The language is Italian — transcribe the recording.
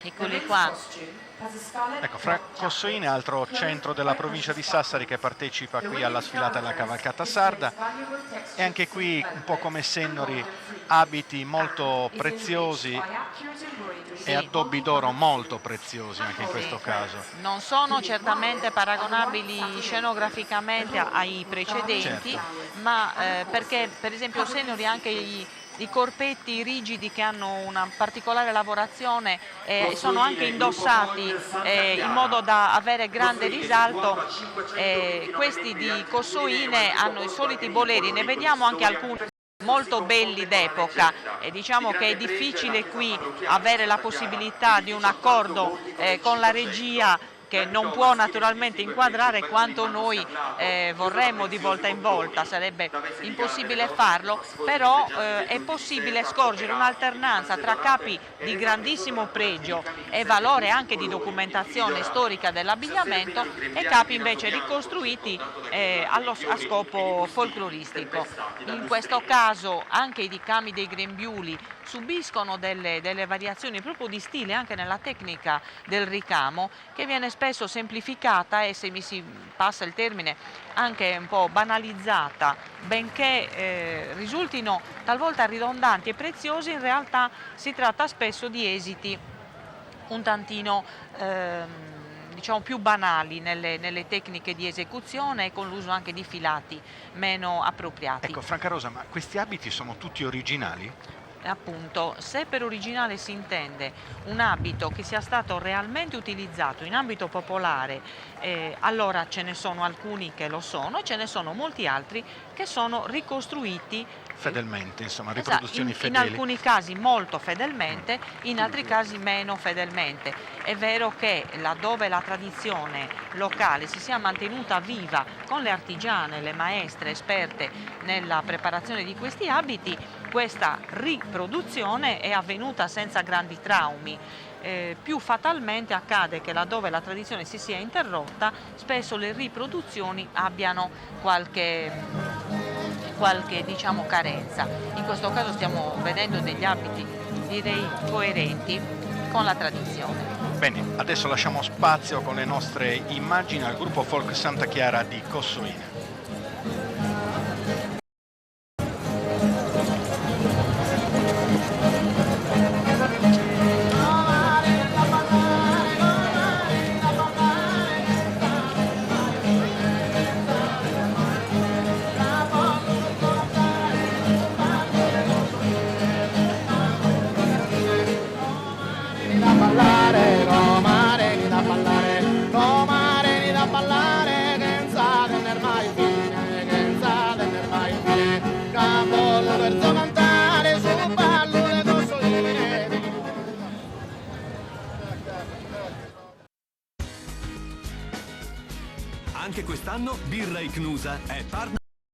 Eccoli qua. Ecco, fra Cossoine, altro centro della provincia di Sassari che partecipa qui alla sfilata della cavalcata sarda, e anche qui un po' come Sennori, abiti molto preziosi e addobbi d'oro molto preziosi anche in questo caso. Non sono certamente paragonabili scenograficamente ai precedenti, Certo. ma perché per esempio Sennori ha anche i corpetti rigidi che hanno una particolare lavorazione sono anche indossati in modo da avere grande risalto. Questi di Cossoine hanno i soliti boleri, ne vediamo anche alcuni molto belli d'epoca, e diciamo che è difficile qui avere la possibilità di un accordo con la regia, che non può naturalmente inquadrare quanto noi vorremmo di volta in volta, sarebbe impossibile farlo, però è possibile scorgere un'alternanza tra capi di grandissimo pregio e valore anche di documentazione storica dell'abbigliamento e capi invece ricostruiti a scopo folcloristico. In questo caso anche i ricami dei grembiuli subiscono delle variazioni proprio di stile anche nella tecnica del ricamo, che viene spesso semplificata e, se mi si passa il termine, anche un po' banalizzata, benché risultino talvolta ridondanti e preziosi. In realtà si tratta spesso di esiti un tantino diciamo più banali nelle tecniche di esecuzione e con l'uso anche di filati meno appropriati. Ecco, Francarosa, ma questi abiti sono tutti originali? Appunto, se per originale si intende un abito che sia stato realmente utilizzato in ambito popolare, allora ce ne sono alcuni che lo sono e ce ne sono molti altri che sono ricostruiti Fedelmente, insomma, riproduzioni in fedeli. alcuni casi molto fedelmente, in altri casi meno fedelmente. È vero che laddove la tradizione locale si sia mantenuta viva con le artigiane, le maestre esperte nella preparazione di questi abiti, questa riproduzione è avvenuta senza grandi traumi. Più fatalmente accade che laddove la tradizione si sia interrotta, spesso le riproduzioni abbiano qualche diciamo carenza. In questo caso stiamo vedendo degli abiti, direi, coerenti con la tradizione. Bene, adesso lasciamo spazio con le nostre immagini al gruppo folk Santa Chiara di Cossoine. Anche quest'anno Birra Icnusa è partner